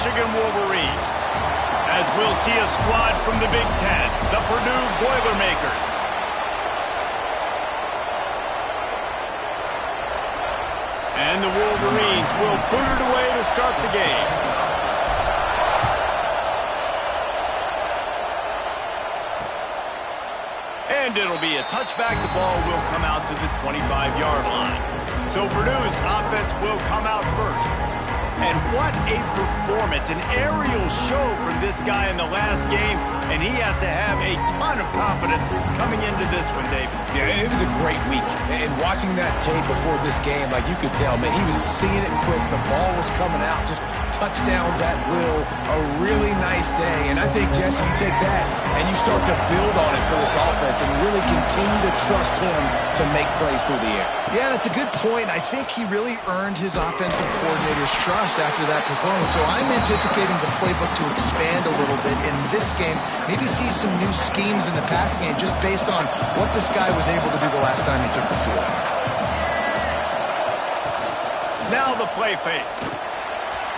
Michigan Wolverines. As we'll see a squad from the Big Ten, the Purdue Boilermakers. And the Wolverines will put it away to start the game. And it'll be a touchback. The ball will come out to the 25-yard line. So Purdue's offense will come out first. And what a performance, an aerial show from this guy in the last game, and he has to have a ton of confidence coming into this one, David. Yeah, it was a great week, and watching that tape before this game, like you could tell, man, he was seeing it quick, the ball was coming out, just touchdowns at will, a really nice day, and I think, Jesse, you take that and you start to build on it for this offense and really continue to trust him to make plays through the air. Yeah, that's a good point. I think he really earned his offensive coordinator's trust after that performance. So I'm anticipating the playbook to expand a little bit in this game. Maybe see some new schemes in the passing game just based on what this guy was able to do the last time he took the field. Now the play fake.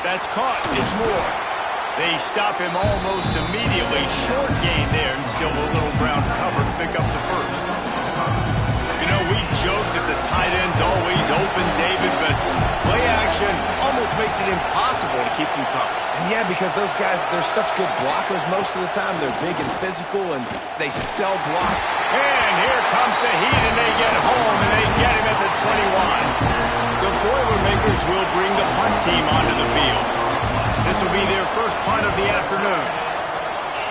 That's caught. It's Moore. They stop him almost immediately. Short gain there and still a little ground cover to pick up the first. You know, we joke that the tight end's always open, David, but play action almost makes it impossible to keep them covered. And yeah, because those guys, they're such good blockers most of the time. They're big and physical, and they sell block. And here comes the heat, and they get home, and they get him at the 21. The Boilermakers will bring the punt team onto the field. This will be their first punt of the afternoon.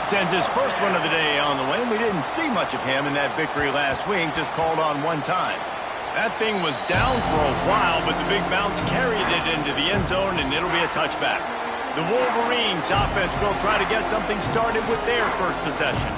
Sends his first one of the day on the way. We didn't see much of him in that victory last week, just called on one time. That thing was down for a while, but the big bounce carried it into the end zone, and it'll be a touchback. The Wolverines offense will try to get something started with their first possession.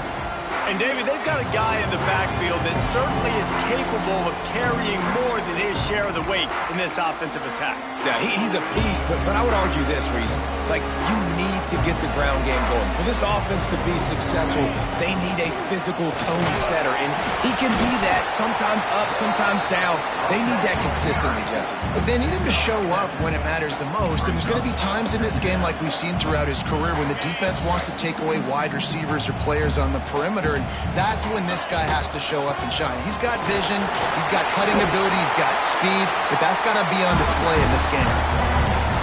And, David, they've got a guy in the backfield that certainly is capable of carrying more than his share of the weight in this offensive attack. Yeah, he's a piece, but I would argue this, Reese. Like, you need to get the ground game going. For this offense to be successful, they need a physical tone setter, and he can be that, sometimes up, sometimes down. They need that consistently, Jesse. But they need him to show up when it matters the most, and there's going to be times in this game like we've seen throughout his career when the defense wants to take away wide receivers or players on the perimeter, and that's when this guy has to show up and shine. He's got vision, he's got cutting ability, he's got speed, but that's got to be on display in this game.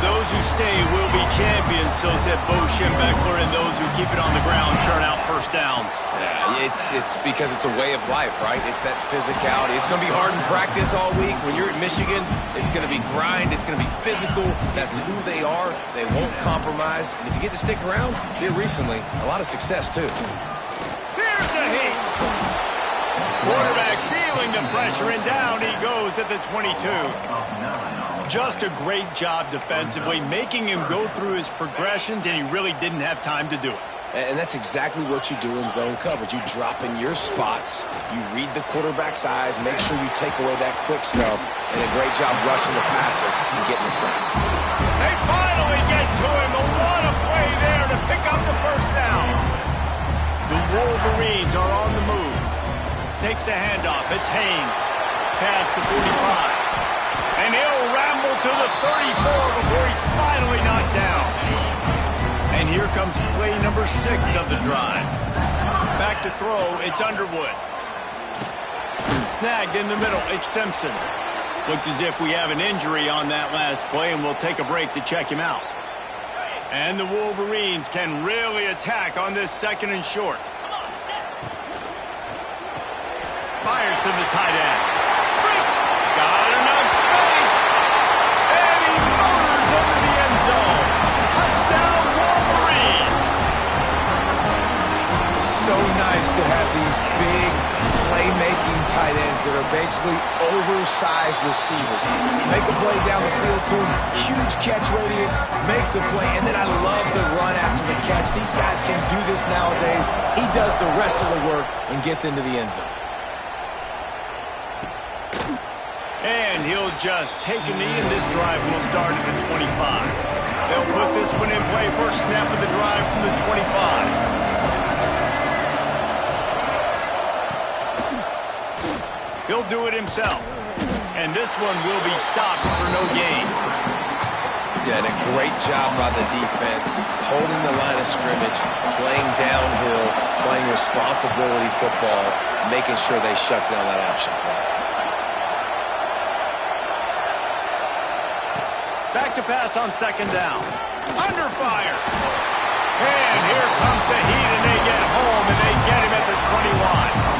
Those who stay will be champions, so said Bo Schembechler, and those who keep it on the ground churn out first downs. Yeah, it's because it's a way of life, right? It's that physicality. It's going to be hard in practice all week. When you're at Michigan, it's going to be grind. It's going to be physical. That's who they are. They won't compromise. And if you get to stick around, here recently, a lot of success, too. Here's a heat. Quarterback feeling the pressure, and down he goes at the 22. Just a great job defensively, making him go through his progressions, and he really didn't have time to do it. And that's exactly what you do in zone coverage. You drop in your spots, you read the quarterback's eyes, make sure you take away that quick stuff, and a great job rushing the passer and getting the sack. They finally get to him, but what a play there to pick up the first down. The Wolverines are on the move. Takes the handoff. It's Haynes. Past the 45. And he'll ramble to the 34 before he's finally knocked down. And here comes play number 6 of the drive. Back to throw. It's Underwood. Snagged in the middle. It's Simpson. Looks as if we have an injury on that last play, and we'll take a break to check him out. And the Wolverines can really attack on this second and short. Fires to the tight end. Got enough space. And he motors into the end zone. Touchdown, Wolverines. It's so nice to have these big playmaking tight ends that are basically oversized receivers. You make a play down the field to him, huge catch radius, makes the play, and then I love the run after the catch. These guys can do this nowadays. He does the rest of the work and gets into the end zone. And he'll just take a knee, and this drive will start at the 25. They'll put this one in play. First snap of the drive from the 25. He'll do it himself. And this one will be stopped for no gain. Yeah, and a great job by the defense, holding the line of scrimmage, playing downhill, playing responsibility football, making sure they shut down that option play. Back to pass on second down. Under fire. And here comes the heat, and they get home, and they get him at the 21.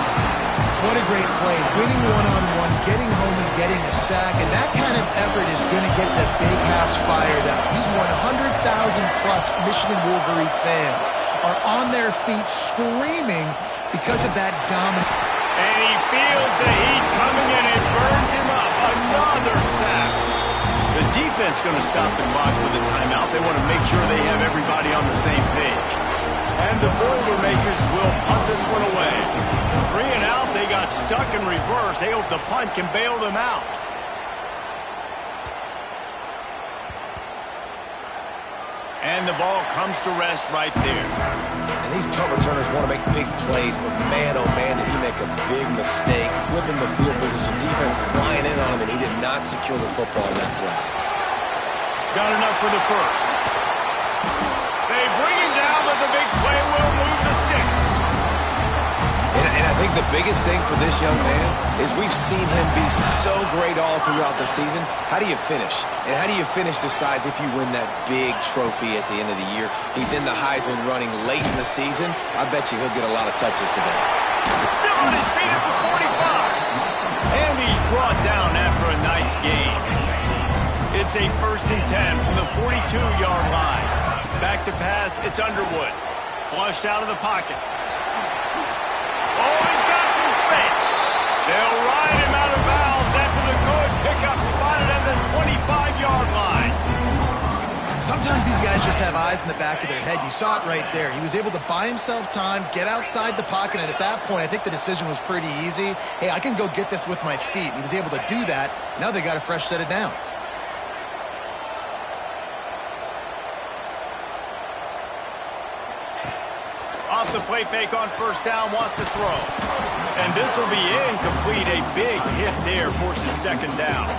What a great play. Winning one-on-one, getting home and getting a sack, and that kind of effort is going to get the big house fired up. These 100,000-plus Michigan Wolverine fans are on their feet screaming because of that dominant. And he feels the heat coming, and it burns him up. Another sack. The defense going to stop the clock with a timeout. They want to make sure they have everybody on the same page. And the Boilermakers will punt this one away. 3 and out, they got stuck in reverse. They hope the punt can bail them out. And the ball comes to rest right there. And these punt returners want to make big plays, but man, oh man, did he make a big mistake. Flipping the field position, defense flying in on him, and he did not secure the football in that play. Got enough for the first. They bring him down, but the big play will move the sticks. And I think the biggest thing for this young man is we've seen him be so great all throughout the season. How do you finish? And how do you finish decides if you win that big trophy at the end of the year. He's in the Heisman running late in the season. I bet you he'll get a lot of touches today. Still on his feet at the 45. And he's brought down after a nice game. It's a 1st and 10 from the 42-yard line. Back to pass, it's Underwood. Flushed out of the pocket. Oh, he's got some space. They'll ride him out of bounds after the good pickup spotted at the 25-yard line. Sometimes these guys just have eyes in the back of their head. You saw it right there. He was able to buy himself time, get outside the pocket, and at that point, I think the decision was pretty easy. Hey, I can go get this with my feet. And he was able to do that. Now they got a fresh set of downs. Off the play fake on 1st down, wants to throw. And this will be incomplete. A big hit there, forces 2nd down.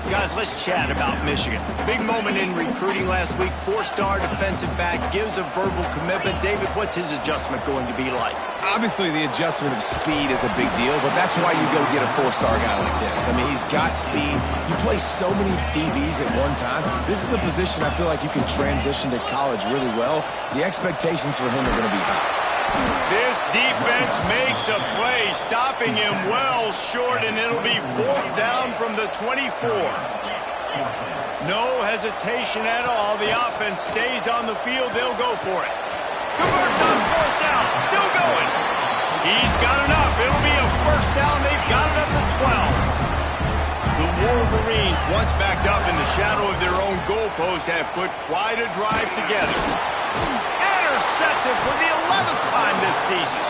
Guys, let's chat about Michigan. Big moment in recruiting last week. 4-star defensive back gives a verbal commitment. David, what's his adjustment going to be like? Obviously, the adjustment of speed is a big deal, but that's why you go get a 4-star guy like this. I mean, he's got speed. You play so many DBs at one time. This is a position I feel like you can transition to college really well. The expectations for him are going to be high. This defense makes a play, stopping him well short, and it'll be 4th down from the 24. No hesitation at all. The offense stays on the field. They'll go for it. Converts on 4th down. Still going. He's got enough. It'll be a 1st down. They've got it up to 12. The Wolverines, once backed up in the shadow of their own goalpost, have put quite a drive together. Intercepted for the 11th time this season.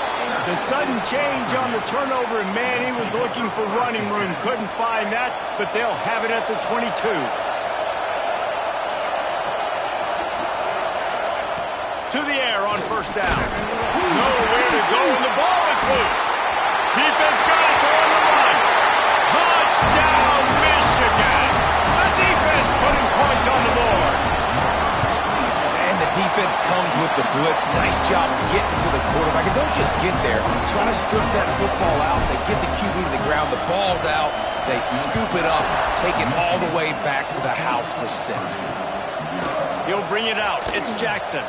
The sudden change on the turnover, and man, he was looking for running room. Couldn't find that, but they'll have it at the 22. To the air on 1st down. Nowhere to go, and the ball is loose. Defense got it on the run. Touchdown, Michigan. The defense putting points on the board. Defense comes with the blitz. Nice job getting to the quarterback. And don't just get there. Try to strip that football out. They get the QB to the ground. The ball's out. They scoop it up, take it all the way back to the house for 6. He'll bring it out. It's Jackson.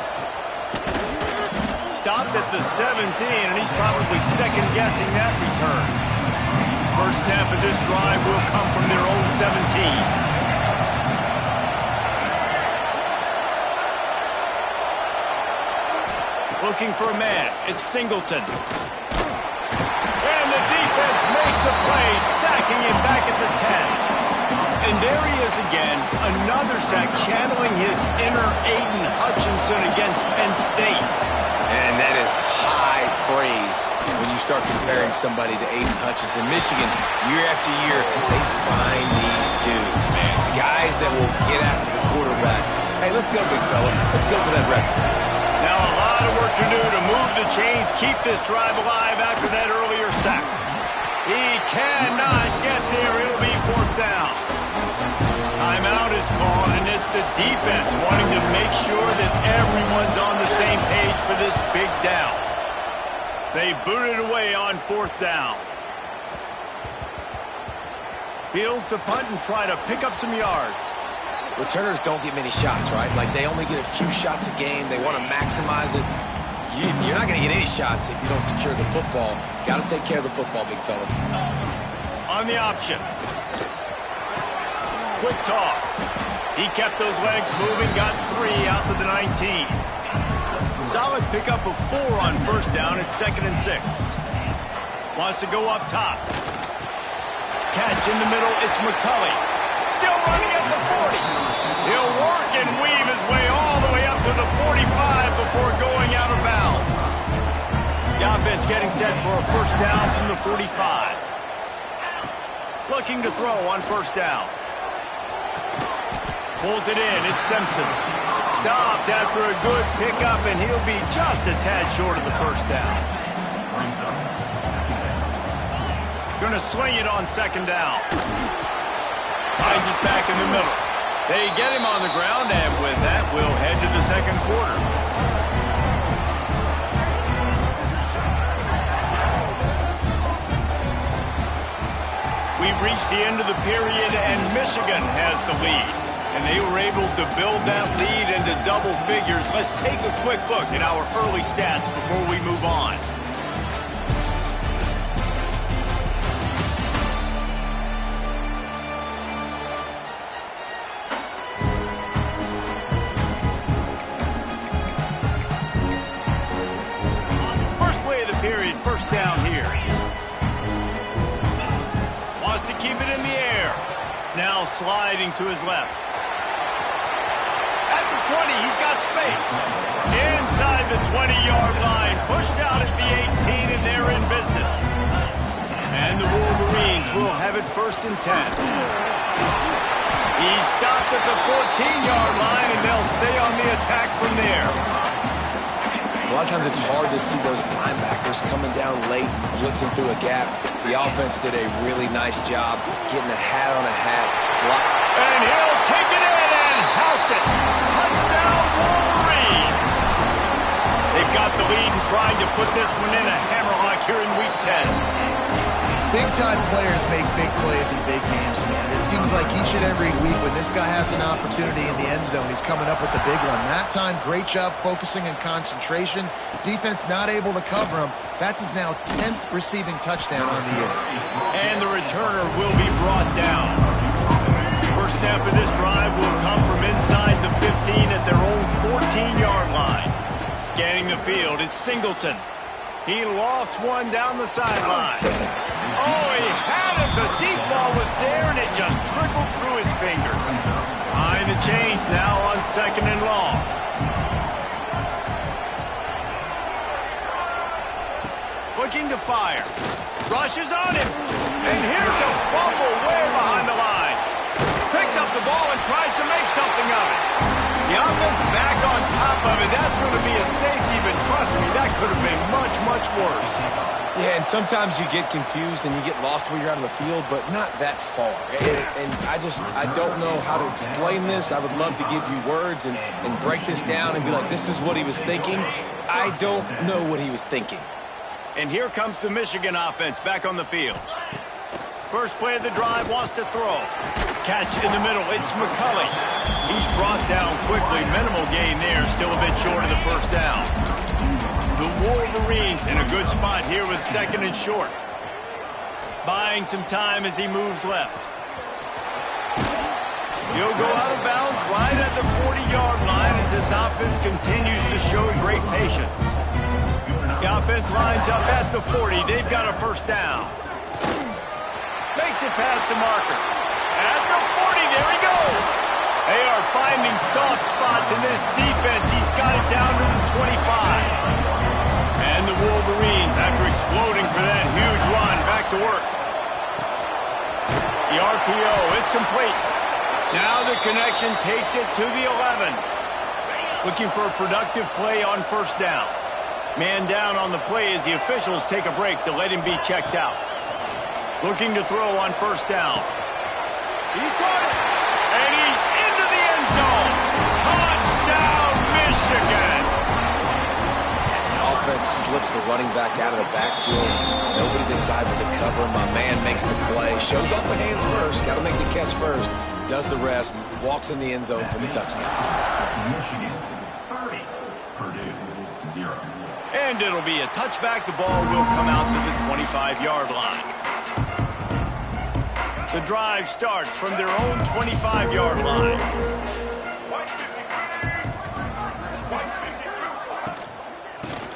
Stopped at the 17, and he's probably second-guessing that return. First snap of this drive will come from their own 17. Looking for a man. It's Singleton. And the defense makes a play, sacking him back at the 10. And there he is again, another sack, channeling his inner Aiden Hutchinson against Penn State. And that is high praise when you start comparing somebody to Aiden Hutchinson. Michigan, year after year, they find these dudes, man. The guys that will get after the quarterback. Hey, let's go, big fella. Let's go for that record. Now a lot of work to do to move the chains, keep this drive alive after that earlier sack. He cannot get there. It'll be 4th down. Timeout is this call, and it's the defense wanting to make sure that everyone's on the same page for this big down. They boot it away on 4th down. Fields to punt and try to pick up some yards. Returners don't get many shots, right? Like, they only get a few shots a game. They want to maximize it. You're not going to get any shots if you don't secure the football. Got to take care of the football, big fella. On the option. Quick toss. He kept those legs moving, got 3 out to the 19. Solid pickup of 4 on 1st down at 2nd and 6. Wants to go up top. Catch in the middle, it's McCulley. Still running at the 40. He'll work and weave his way all the way up to the 45 before going out of bounds. The offense getting set for a 1st down from the 45. Looking to throw on 1st down. Pulls it in, it's Simpson. Stopped after a good pickup, and he'll be just a tad short of the 1st down. Going to swing it on 2nd down. Finds us back in the middle. They get him on the ground, and with that, we'll head to the 2nd quarter. We've reached the end of the period, and Michigan has the lead. And they were able to build that lead into double figures. Let's take a quick look at our early stats before we move on. First play of the period, 1st down here. Wants to keep it in the air. Now sliding to his left. 20, he's got space. Inside the 20-yard line, pushed out at the 18, and they're in business. And the Wolverines will have it 1st and 10. He stopped at the 14-yard line, and they'll stay on the attack from there. A lot of times it's hard to see those linebackers coming down late, blitzing through a gap. The offense did a really nice job getting a hat on a hat. And he'll take it in and house it. Touchdown, Wolverines. They've got the lead and trying to put this one in a hammerlock here in Week 10. Big-time players make big plays in big games, man. It seems like each and every week when this guy has an opportunity in the end zone, he's coming up with the big one. That time, great job focusing and concentration. Defense not able to cover him. That's his now 10th receiving touchdown on the year. And the returner will be brought down. First snap of this drive will come from inside the 15 at their own 14-yard line. Scanning the field, it's Singleton. He lost one down the sideline. Oh, he had it. The deep ball was there, and it just trickled through his fingers. Behind the chains now on 2nd and long. Looking to fire. Rushes on him. And here's a fumble way behind the line. Picks up the ball and tries to make something of it. The offense back on top of it. That's going to be a safety, but trust me, that could have been much, much worse. Yeah, and sometimes you get confused and you get lost when you're out of the field, but not that far. And I don't know how to explain this. I would love to give you words and break this down and be like, this is what he was thinking. I don't know what he was thinking. And here comes the Michigan offense back on the field. First play of the drive, wants to throw. Catch in the middle, it's McCulley. He's brought down quickly. Minimal gain there, still a bit short of the 1st down. The Wolverines in a good spot here with 2nd and short. Buying some time as he moves left. He'll go out of bounds right at the 40-yard line as this offense continues to show great patience. The offense lines up at the 40. They've got a 1st down. Makes it past the marker. At the 40, there he goes. They are finding soft spots in this defense. He's got it down to the 25. And the Wolverines, after exploding for that huge run, back to work. The RPO, it's complete. Now the connection takes it to the 11. Looking for a productive play on 1st down. Man down on the play as the officials take a break to let him be checked out. Looking to throw on 1st down. He caught it, and he's into works the running back out of the backfield. Nobody decides to cover him. My man makes the play. Shows off the hands first. Got to make the catch first. Does the rest. Walks in the end zone for the touchdown. Michigan 30, Purdue 0. And it'll be a touchback. The ball will come out to the 25-yard line. The drive starts from their own 25-yard line.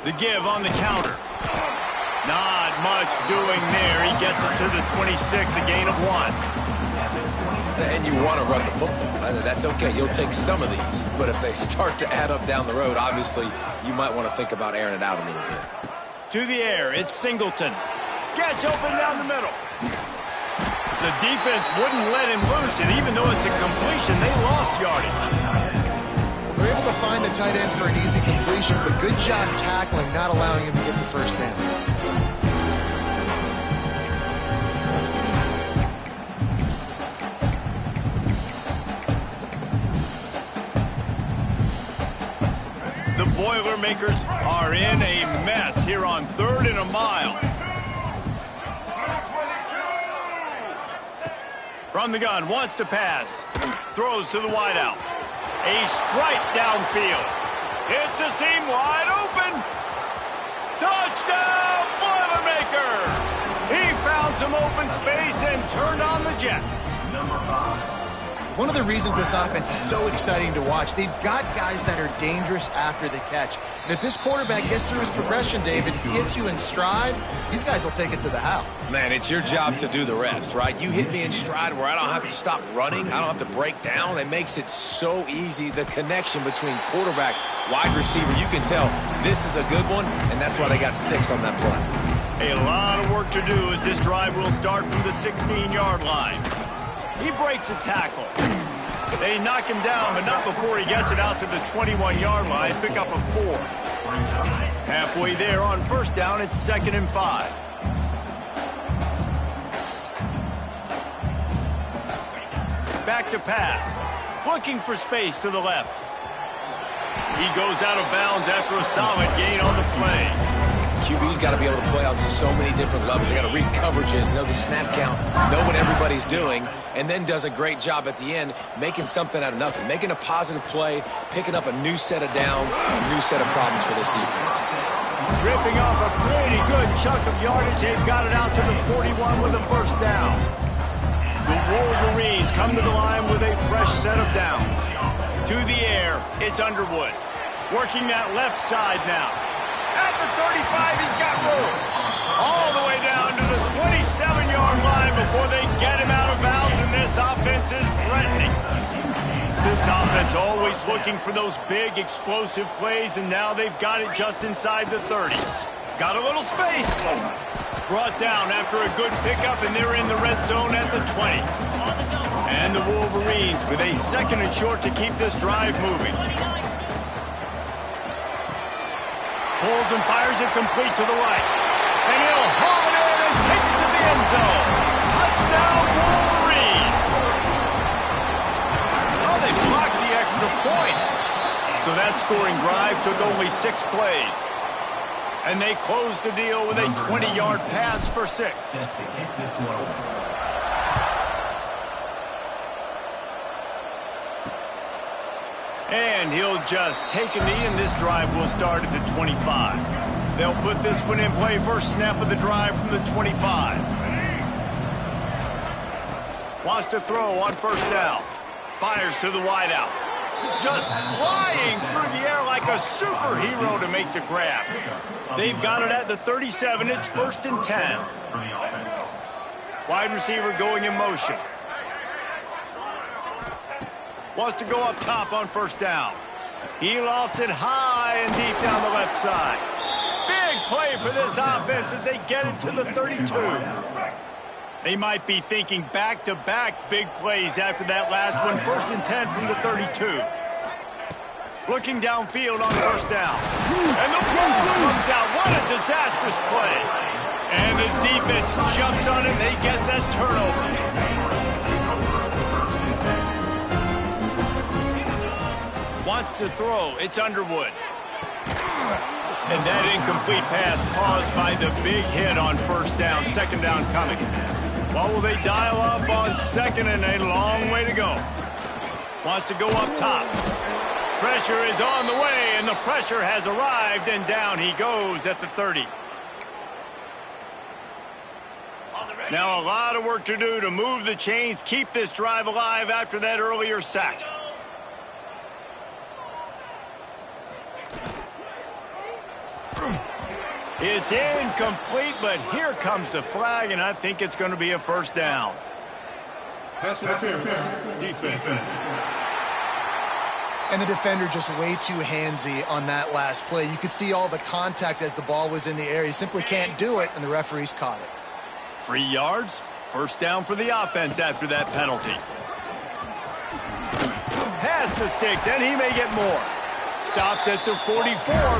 The give on the counter. Not much doing there. He gets it to the 26, a gain of 1. And you want to run the football. That's okay. You'll take some of these. But if they start to add up down the road, obviously, you might want to think about airing it out a little bit. To the air, it's Singleton. Gets open down the middle. The defense wouldn't let him loose, and even though it's a completion, they lost yardage. They're able to find the tight end for an easy completion, but good job tackling, not allowing him to get the first down. The Boilermakers are in a mess here on 3rd and a mile. From the gun, wants to pass. Throws to the wideout. A strike downfield. It's a seam wide open. Touchdown, Boilermakers! He found some open space and turned on the Jets. Number 5. One of the reasons this offense is so exciting to watch, they've got guys that are dangerous after the catch. And if this quarterback gets through his progression, David, he hits you in stride, these guys will take it to the house. Man, it's your job to do the rest, right? You hit me in stride where I don't have to stop running. I don't have to break down. It makes it so easy. The connection between quarterback, wide receiver, you can tell this is a good one, and that's why they got 6 on that play. A lot of work to do as this drive will start from the 16-yard line. He breaks a tackle. They knock him down, but not before he gets it out to the 21-yard line. Pick up a 4. Halfway there on first down, it's 2nd and 5. Back to pass. Looking for space to the left. He goes out of bounds after a solid gain on the play. QB's got to be able to play on so many different levels. They got to read coverages, know the snap count, know what everybody's doing, and then does a great job at the end making something out of nothing, making a positive play, picking up a new set of downs, a new set of problems for this defense. Ripping off a pretty good chunk of yardage. They've got it out to the 41 with a first down. The Wolverines come to the line with a fresh set of downs. To the air, it's Underwood. Working that left side now. At the 35, he's got room. All the way down to the 27-yard line before they get him out of bounds, and this offense is threatening. This offense always looking for those big, explosive plays, and now they've got it just inside the 30. Got a little space. Brought down after a good pickup, and they're in the red zone at the 20. And the Wolverines with a 2nd and short to keep this drive moving. Pulls and fires it complete to the right. And he'll haul it in and take it to the end zone. Touchdown, Wolverines. Oh, they blocked the extra point. So that scoring drive took only 6 plays. And they closed the deal with a 20-yard pass for 6. And he'll just take a knee, and this drive will start at the 25. They'll put this one in play first snap of the drive from the 25. Wants to throw on first down. Fires to the wideout. Just flying through the air like a superhero to make the grab. They've got it at the 37. It's 1st and 10. Wide receiver going in motion. Wants to go up top on first down. He lofts it high and deep down the left side. Big play for this offense as they get it to the 32. They might be thinking back-to-back big plays after that last one. 1st and 10 from the 32. Looking downfield on first down. And the ball comes out. What a disastrous play. And the defense jumps on it. They get that turnover. Wants to throw. It's Underwood. And that incomplete pass caused by the big hit on first down, second down coming. What will they dial up on second, and a long way to go? Wants to go up top. Pressure is on the way, and the pressure has arrived, and down he goes at the 30. Now a lot of work to do to move the chains, keep this drive alive after that earlier sack. It's incomplete, but here comes the flag, and I think it's going to be a first down. Pass interference, defense. And the defender just way too handsy on that last play. You could see all the contact as the ball was in the air. He simply can't do it, and the referees caught it. 3 yards, first down for the offense after that penalty. Pass the sticks, and he may get more. Stopped at the 44,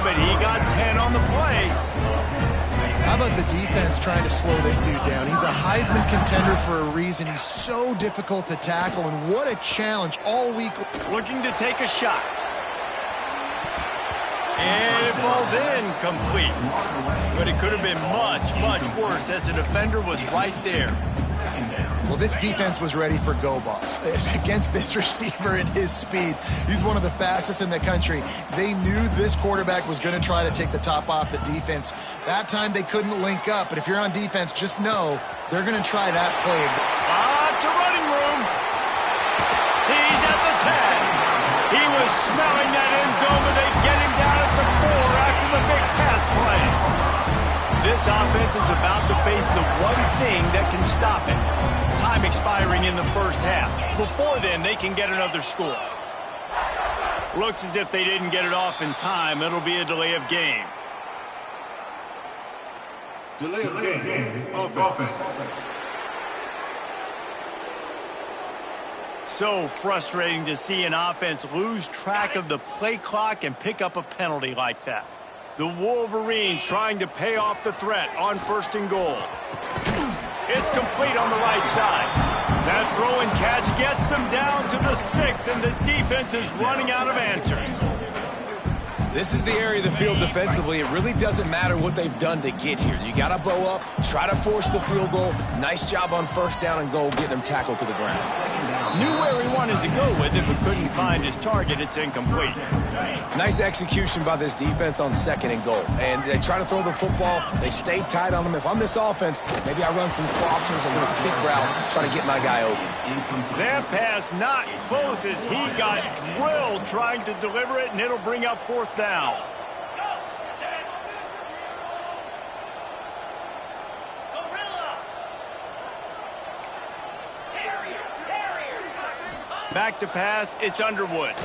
but he got 10 on the play. How about the defense trying to slow this dude down? He's a Heisman contender for a reason. He's so difficult to tackle, and what a challenge all week. Looking to take a shot. And it falls incomplete. But it could have been much, much worse as the defender was right there. Well, this defense was ready for go balls against this receiver and his speed. He's one of the fastest in the country. They knew this quarterback was going to try to take the top off the defense. That time they couldn't link up, but if you're on defense, just know they're going to try that play. Lots of running room. He's at the 10. He was smelling that end zone, but they get him down at the 4 after the big pass play. This offense is about to face the one thing that can stop it. Time expiring in the first half. Before then, they can get another score. Looks as if they didn't get it off in time. It'll be a delay of game. Delay of game. Offense. So frustrating to see an offense lose track of the play clock and pick up a penalty like that. The Wolverines trying to pay off the threat on first and goal. It's complete on the right side. That throw and catch gets them down to the 6, and the defense is running out of answers. This is the area of the field defensively. It really doesn't matter what they've done to get here. You got to bow up, try to force the field goal. Nice job on first down and goal, getting them tackled to the ground. Knew where he wanted to go with it, but couldn't find his target. It's incomplete. Nice execution by this defense on second and goal. And they try to throw the football. They stay tight on them. If I'm this offense, maybe I run some crossers, a little kick route, try to get my guy open. That pass not close as he got drilled trying to deliver it, and it'll bring up fourth down. Back to pass, it's Underwood.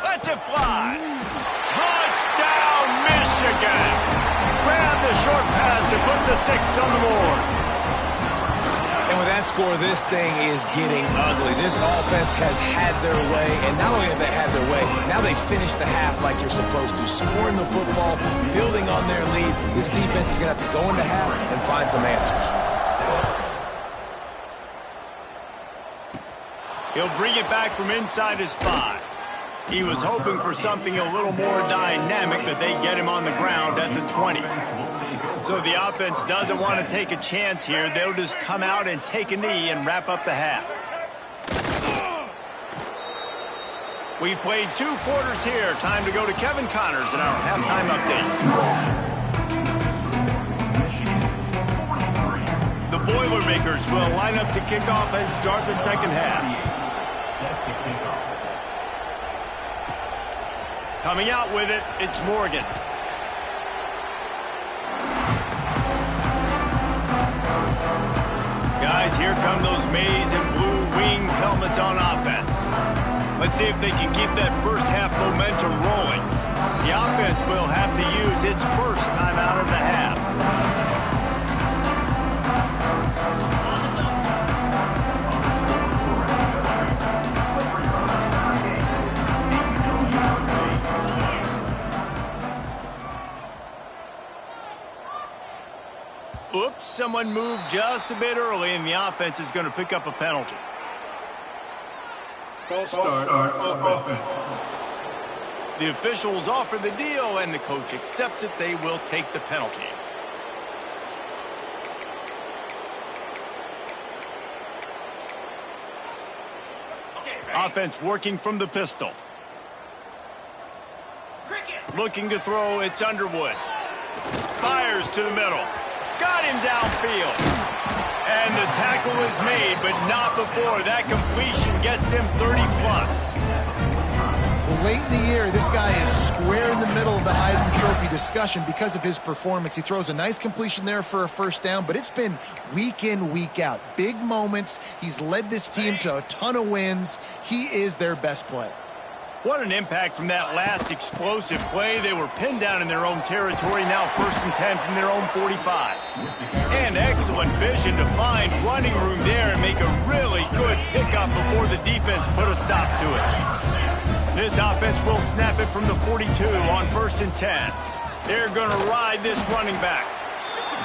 Lets it fly. Touchdown, Michigan. Grab the short pass to put the 6 on the board. And with that score, this thing is getting ugly. This offense has had their way, and not only have they had their way, now they finish the half like you're supposed to, scoring the football, building on their lead. This defense is going to have to go into half and find some answers. He'll bring it back from inside his 5. He was hoping for something a little more dynamic, but they get him on the ground at the 20. So the offense doesn't want to take a chance here. They'll just come out and take a knee and wrap up the half. We've played 2 quarters here. Time to go to Kevin Connors in our halftime update. The Boilermakers will line up to kick off and start the second half. Coming out with it, it's Morgan. Guys, here come those maize and blue wing helmets on offense. Let's see if they can keep that first half momentum rolling. The offense will have to use its first time out of the half. Oops, someone moved just a bit early, and the offense is going to pick up a penalty. False start, offense. The officials offer the deal, and the coach accepts it. They will take the penalty. Offense working from the pistol. Looking to throw, it's Underwood. Fires to the middle. Got him downfield. And the tackle is made, but not before. That completion gets them 30+. Well, late in the year, this guy is square in the middle of the Heisman Trophy discussion because of his performance. He throws a nice completion there for a first down, but it's been week in, week out. Big moments. He's led this team to a ton of wins. He is their best player. What an impact from that last explosive play. They were pinned down in their own territory, now 1st and 10 from their own 45. And excellent vision to find running room there and make a really good pickup before the defense put a stop to it. This offense will snap it from the 42 on 1st and 10. They're going to ride this running back.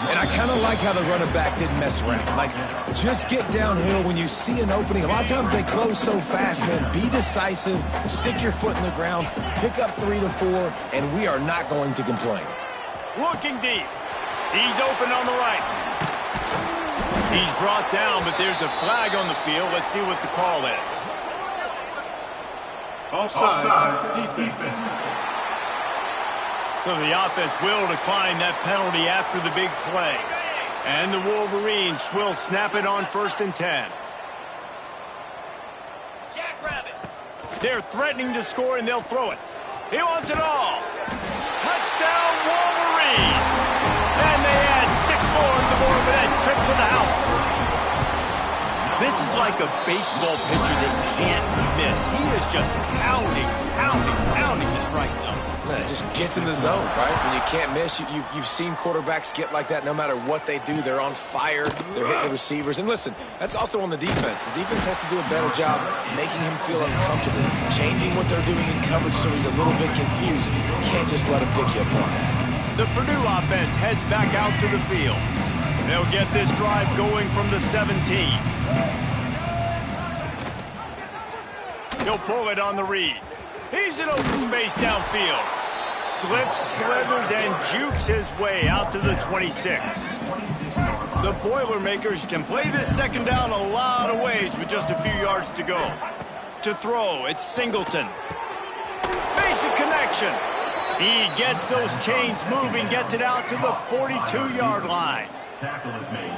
And I kind of like how the running back didn't mess around. Like, just get downhill when you see an opening. A lot of times they close so fast, man. Be decisive, stick your foot in the ground, pick up 3 to 4, and we are not going to complain. Looking deep. He's open on the right. He's brought down, but there's a flag on the field. Let's see what the call is. Offside, defense. So the offense will decline that penalty after the big play. And the Wolverines will snap it on 1st and 10. Jackrabbit. They're threatening to score, and they'll throw it. He wants it all. Touchdown, Wolverines. And they add 6 more to the board with that trip to the house. This is like a baseball pitcher that can't miss. He is just pounding the strike zone. It just gets in the zone, right? When you can't miss, you've seen quarterbacks get like that no matter what they do. They're on fire. They're hitting the receivers. And listen, that's also on the defense. The defense has to do a better job making him feel uncomfortable, changing what they're doing in coverage so he's a little bit confused. You can't just let him pick you apart. The Purdue offense heads back out to the field. They'll get this drive going from the 17. He'll pull it on the read. He's in open space downfield. Slips, slithers, and jukes his way out to the 26. The Boilermakers can play this second down a lot of ways with just a few yards to go. To throw, it's Singleton. Makes a connection. He gets those chains moving, gets it out to the 42-yard line.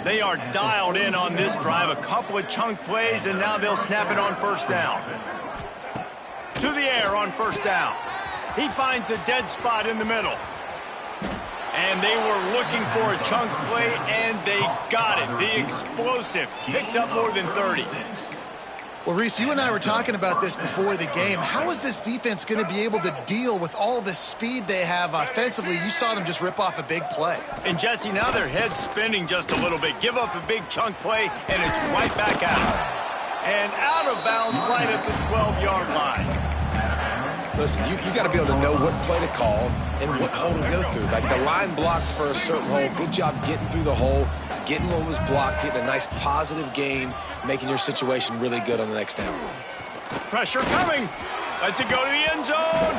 They are dialed in on this drive. A couple of chunk plays, and now they'll snap it on 1st down. To the air on 1st down. He finds a dead spot in the middle. And they were looking for a chunk play, and they got it. The explosive picks up more than 30. Well, Reese, you and I were talking about this before the game. How is this defense going to be able to deal with all the speed they have offensively? You saw them just rip off a big play. And, Jesse, now their head's spinning just a little bit. Give up a big chunk play, and it's right back out. And out of bounds right at the 12-yard line. Listen, you got to be able to know what play to call and what hole to go through. Like, the line blocks for a certain hole. Good job getting through the hole, getting what was blocked, getting a nice positive gain, making your situation really good on the next down. Pressure coming. Lets it go to the end zone.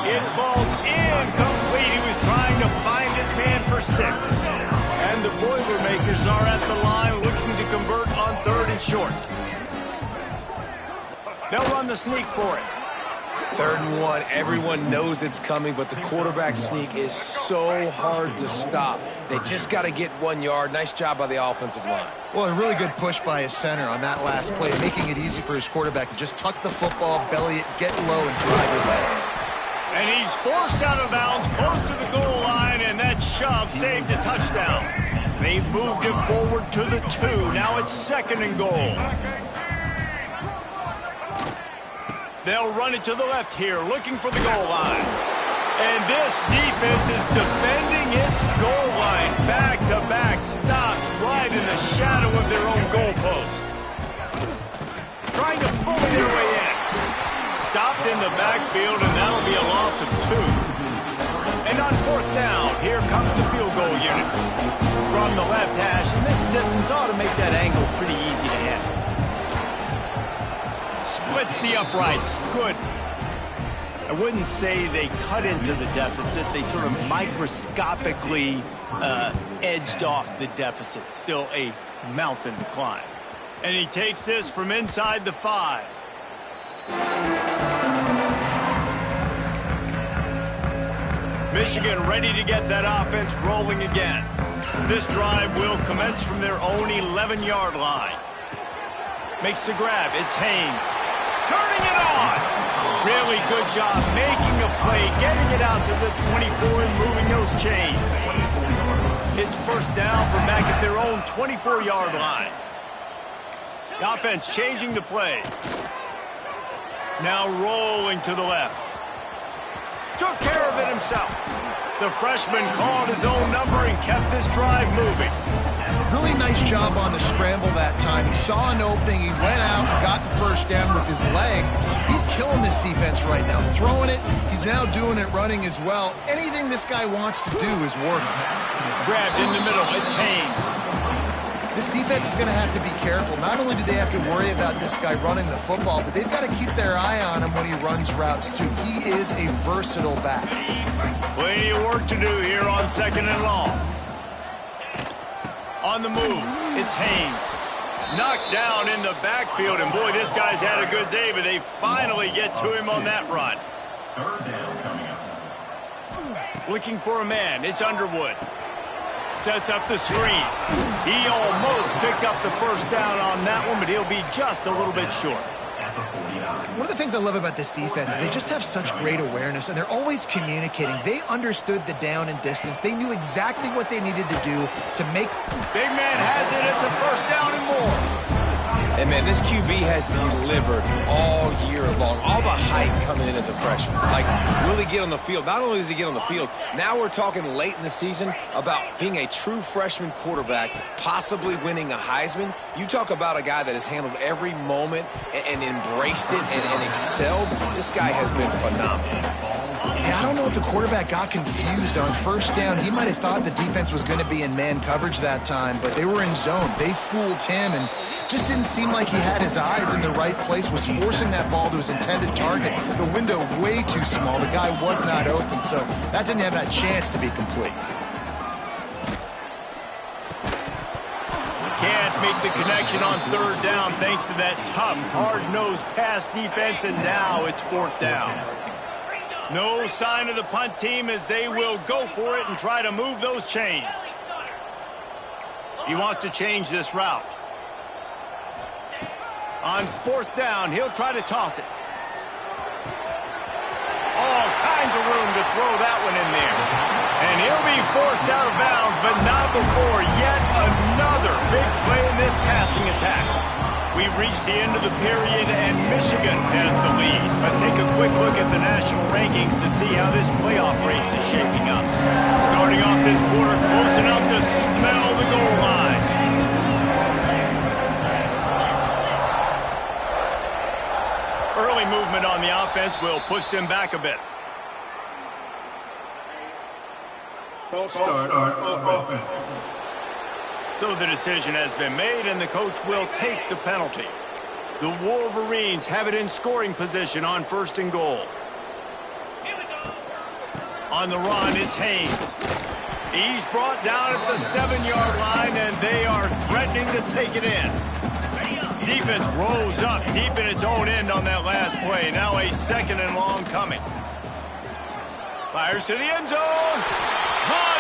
It falls incomplete. He was trying to find his man for 6. And the Boilermakers are at the line looking to convert on 3rd and short. They'll run the sneak for it. 3rd and 1, everyone knows it's coming, but the quarterback sneak is so hard to stop. They just got to get 1 yard. Nice job by the offensive line. Well, a really good push by his center on that last play, making it easy for his quarterback to just tuck the football, belly it, get low, and drive his legs. And he's forced out of bounds, close to the goal line, and that shove saved a touchdown. They've moved it forward to the 2. Now it's 2nd and goal. They'll run it to the left here, looking for the goal line. And this defense is defending its goal line. Back-to-back stops right in the shadow of their own goalpost. Trying to bully their way in. Stopped in the backfield, and that'll be a loss of 2. And on 4th down, here comes the field goal unit. From the left hash, and this distance ought to make that angle pretty easy to handle. Splits the uprights. Good. I wouldn't say they cut into the deficit. They sort of microscopically edged off the deficit. Still a mountain to climb. And he takes this from inside the 5. Michigan ready to get that offense rolling again. This drive will commence from their own 11-yard line. Makes the grab. It's Haynes. Turning it on. Really good job making a play, getting it out to the 24 and moving those chains. It's first down from back at their own 24-yard line. The offense changing the play. Now rolling to the left. Took care of it himself. The freshman called his own number and kept this drive moving. Really nice job on the scramble that time. He saw an opening, he went out and got the first down with his legs. He's killing this defense right now. Throwing it, he's now doing it running as well. Anything this guy wants to do is working. Grabbed in the middle, it's Haynes. This defense is going to have to be careful. Not only do they have to worry about this guy running the football, but they've got to keep their eye on him when he runs routes too. He is a versatile back. Plenty of work to do here on 2nd and long. On the move, it's Haynes. Knocked down in the backfield, and boy, this guy's had a good day, but they finally get to him on that run. 3rd down coming up. Looking for a man, it's Underwood. Sets up the screen. He almost picked up the first down on that one, but he'll be just a little bit short. One of the things I love about this defense is they just have such great awareness, and they're always communicating. They understood the down and distance. They knew exactly what they needed to do to make... Big man has it. It's a first down and more. And, man, this QB has delivered all year long. All the hype coming in as a freshman. Like, will he get on the field? Not only does he get on the field, now we're talking late in the season about being a true freshman quarterback, possibly winning a Heisman. You talk about a guy that has handled every moment and embraced it and excelled. This guy has been phenomenal. Yeah, I don't know if the quarterback got confused on first down. He might have thought the defense was going to be in man coverage that time, but they were in zone. They fooled him and just didn't seem like he had his eyes in the right place, was forcing that ball to his intended target. The window way too small. The guy was not open, so that didn't have that chance to be complete. Can't make the connection on 3rd down thanks to that tough, hard-nosed pass defense, and now it's 4th down. No sign of the punt team as they will go for it and try to move those chains. He wants to change this route. On 4th down, he'll try to toss it. All kinds of room to throw that one in there. And he'll be forced out of bounds, but not before yet another big play in this passing attack. We've reached the end of the period, and Michigan has the lead. Let's take a quick look at the national rankings to see how this playoff race is shaping up. Starting off this quarter, close enough to smell the goal line. Early movement on the offense will push them back a bit. False start offense. So the decision has been made, and the coach will take the penalty. The Wolverines have it in scoring position on 1st and goal. On the run, it's Haynes. He's brought down at the 7-yard line, and they are threatening to take it in. Defense rose up deep in its own end on that last play. Now a 2nd and long coming. Fires to the end zone. Caught